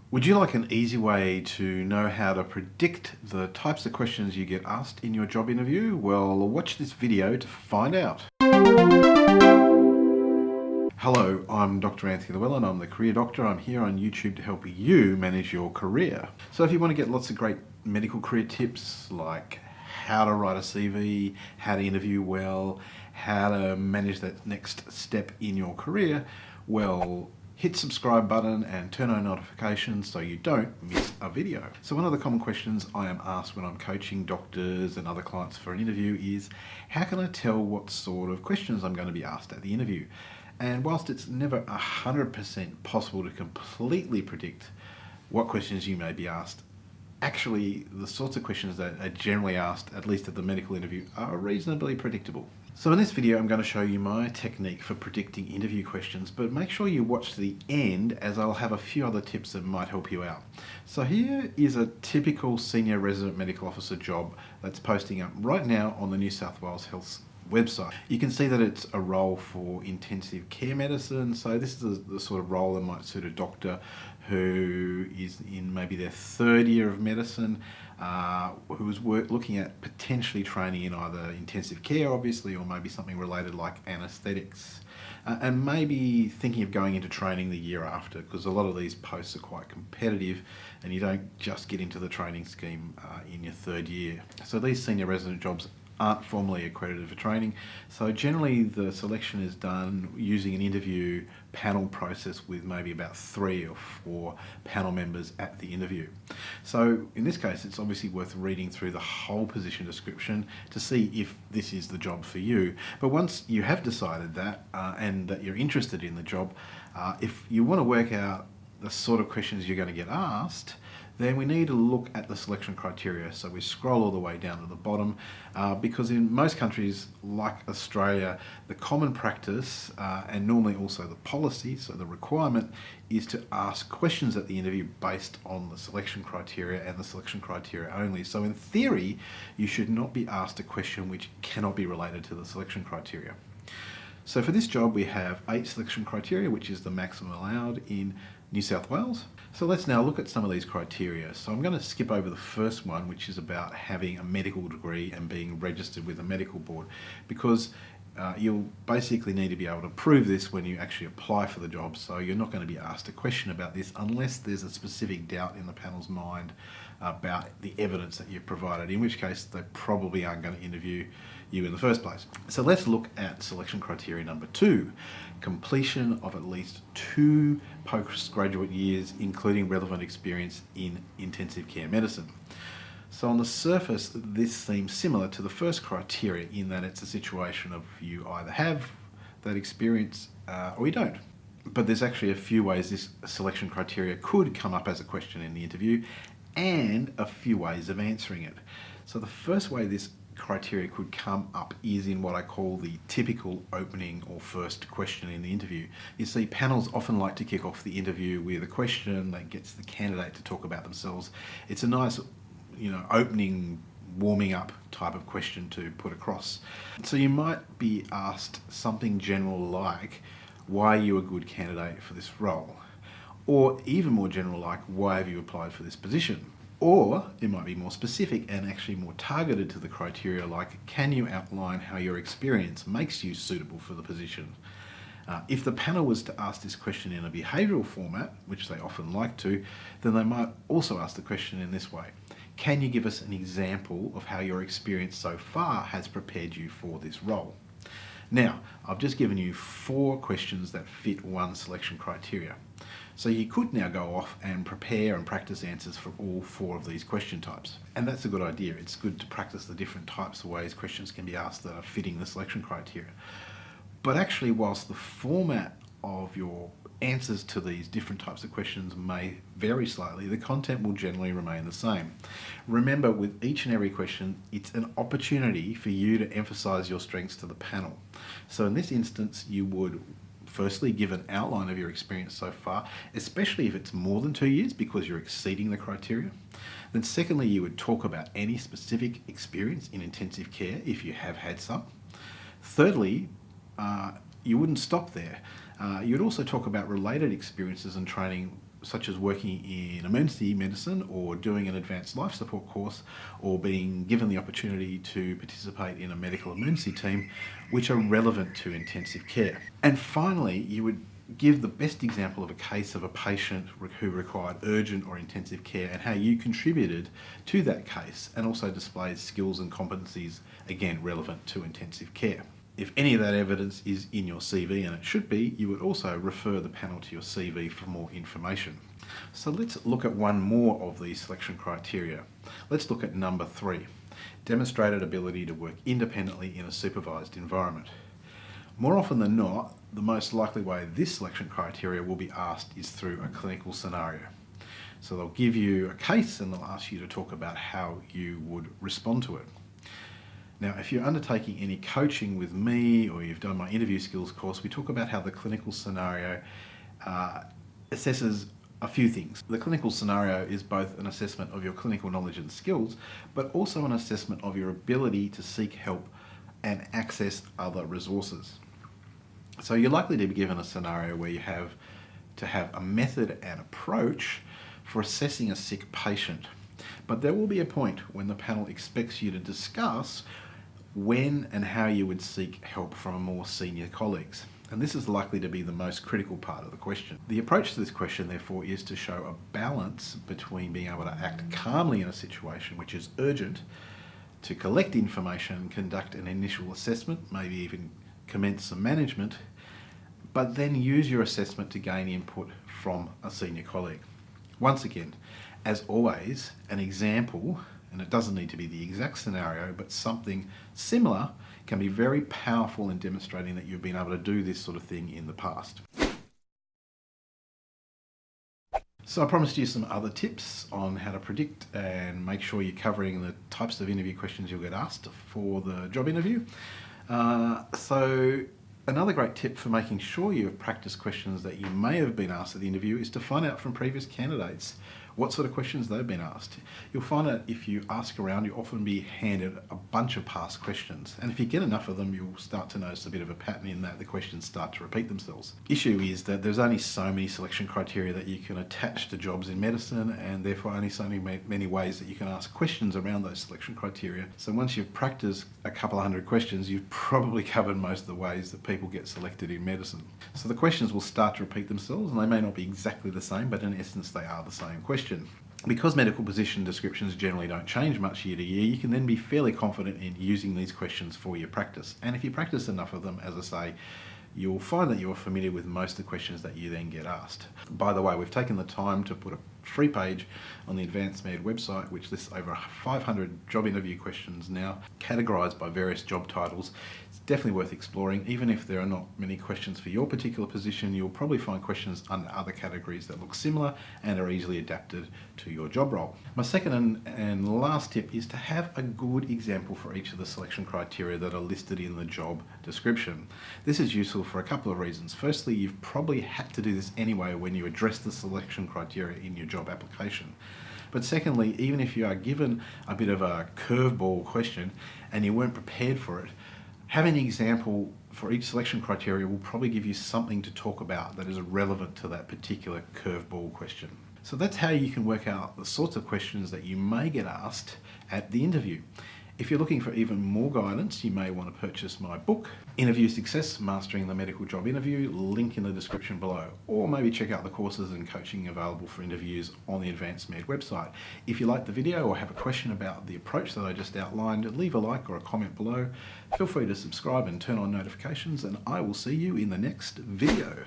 Would you like an easy way to know how to predict the types of questions you get asked in your job interview? Well, watch this video to find out. Hello, I'm Dr. Anthony Llewellyn. I'm the Career Doctor. I'm here on YouTube to help you manage your career. So if you want to get lots of great medical career tips like how to write a CV, how to interview well, how to manage that next step in your career, well, hit subscribe button and turn on notifications so you don't miss a video. So one of the common questions I am asked when I'm coaching doctors and other clients for an interview is, how can I tell what sort of questions I'm going to be asked at the interview? And whilst it's never 100% possible to completely predict what questions you may be asked, actually the sorts of questions that are generally asked, at least at the medical interview, are reasonably predictable. So in this video I'm going to show you my technique for predicting interview questions, but make sure you watch to the end as I'll have a few other tips that might help you out. So here is a typical senior resident medical officer job that's posting up right now on the New South Wales Health website. You can see that it's a role for intensive care medicine, so this is the sort of role that might suit a doctor who is in maybe their third year of medicine, who is looking at potentially training in either intensive care, obviously, or maybe something related like anaesthetics, and maybe thinking of going into training the year after, because a lot of these posts are quite competitive and you don't just get into the training scheme in your third year. So these senior resident jobs aren't formally accredited for training, so generally the selection is done using an interview panel process with maybe about 3 or 4 panel members at the interview. So in this case it's obviously worth reading through the whole position description to see if this is the job for you. But once you have decided that and that you're interested in the job, if you want to work out the sort of questions you're going to get asked, then we need to look at the selection criteria. So we scroll all the way down to the bottom because in most countries like Australia, the common practice and normally also the policy, so the requirement, is to ask questions at the interview based on the selection criteria and the selection criteria only. So in theory, you should not be asked a question which cannot be related to the selection criteria. So for this job we have 8 selection criteria, which is the maximum allowed in New South Wales. So let's now look at some of these criteria. So I'm going to skip over the first one, which is about having a medical degree and being registered with a medical board, because you'll basically need to be able to prove this when you actually apply for the job. So you're not going to be asked a question about this unless there's a specific doubt in the panel's mind about the evidence that you've provided, in which case they probably aren't going to interview you in the first place. So let's look at selection criteria number 2, completion of at least 2 postgraduate years, including relevant experience in intensive care medicine. So on the surface, this seems similar to the first criteria in that it's a situation of you either have that experience or you don't. But there's actually a few ways this selection criteria could come up as a question in the interview and a few ways of answering it. So the first way this criteria could come up is in what I call the typical opening or first question in the interview. You see, panels often like to kick off the interview with a question that gets the candidate to talk about themselves. It's a nice, opening, warming up type of question to put across. So you might be asked something general like, why are you a good candidate for this role? Or even more general like, why have you applied for this position? Or it might be more specific and actually more targeted to the criteria like, can you outline how your experience makes you suitable for the position? If the panel was to ask this question in a behavioural format, which they often like to, then they might also ask the question in this way. Can you give us an example of how your experience so far has prepared you for this role? Now, I've just given you 4 questions that fit one selection criteria. So you could now go off and prepare and practice answers for all 4 of these question types. And that's a good idea. It's good to practice the different types of ways questions can be asked that are fitting the selection criteria. But actually, whilst the format of your answers to these different types of questions may vary slightly, the content will generally remain the same. Remember, with each and every question, it's an opportunity for you to emphasise your strengths to the panel. So in this instance, you would firstly give an outline of your experience so far, especially if it's more than 2 years because you're exceeding the criteria. Then secondly, you would talk about any specific experience in intensive care if you have had some. Thirdly, you wouldn't stop there. You'd also talk about related experiences and training such as working in emergency medicine or doing an advanced life support course or being given the opportunity to participate in a medical emergency team, which are relevant to intensive care. And finally, you would give the best example of a case of a patient who required urgent or intensive care and how you contributed to that case, and also displays skills and competencies, again, relevant to intensive care. If any of that evidence is in your CV, and it should be, you would also refer the panel to your CV for more information. So let's look at one more of these selection criteria. Let's look at number 3, demonstrated ability to work independently in a supervised environment. More often than not, the most likely way this selection criteria will be asked is through a clinical scenario. So they'll give you a case and they'll ask you to talk about how you would respond to it. Now, if you're undertaking any coaching with me or you've done my interview skills course, we talk about how the clinical scenario assesses a few things. The clinical scenario is both an assessment of your clinical knowledge and skills, but also an assessment of your ability to seek help and access other resources. So you're likely to be given a scenario where you have to have a method and approach for assessing a sick patient. But there will be a point when the panel expects you to discuss when and how you would seek help from more senior colleagues. And this is likely to be the most critical part of the question. The approach to this question, therefore, is to show a balance between being able to act calmly in a situation which is urgent, to collect information, conduct an initial assessment, maybe even commence some management, but then use your assessment to gain input from a senior colleague. Once again, as always, an example, and it doesn't need to be the exact scenario, but something similar can be very powerful in demonstrating that you've been able to do this sort of thing in the past. So I promised you some other tips on how to predict and make sure you're covering the types of interview questions you'll get asked for the job interview. So another great tip for making sure you have practiced questions that you may have been asked at the interview is to find out from previous candidates what sort of questions they've been asked. You'll find that if you ask around, you'll often be handed a bunch of past questions. And if you get enough of them, you'll start to notice a bit of a pattern in that the questions start to repeat themselves. Issue is that there's only so many selection criteria that you can attach to jobs in medicine, and therefore only so many ways that you can ask questions around those selection criteria. So once you've practiced a couple of hundred questions, you've probably covered most of the ways that people get selected in medicine. So the questions will start to repeat themselves, and they may not be exactly the same, but in essence they are the same question. Because medical position descriptions generally don't change much year to year, you can then be fairly confident in using these questions for your practice. And if you practice enough of them, as I say, you'll find that you're familiar with most of the questions that you then get asked. By the way, we've taken the time to put a free page on the Advanced Med website which lists over 500 job interview questions now, categorised by various job titles. It's definitely worth exploring. Even if there are not many questions for your particular position, you'll probably find questions under other categories that look similar and are easily adapted to your job role. My second and last tip is to have a good example for each of the selection criteria that are listed in the job description. This is useful for a couple of reasons. Firstly, you've probably had to do this anyway when you address the selection criteria in your job application. But secondly, even if you are given a bit of a curveball question and you weren't prepared for it, having an example for each selection criteria will probably give you something to talk about that is relevant to that particular curveball question. So that's how you can work out the sorts of questions that you may get asked at the interview. If you're looking for even more guidance, you may want to purchase my book, Interview Success, Mastering the Medical Job Interview, link in the description below. Or maybe check out the courses and coaching available for interviews on the Advanced Med website. If you liked the video or have a question about the approach that I just outlined, leave a like or a comment below. Feel free to subscribe and turn on notifications, and I will see you in the next video.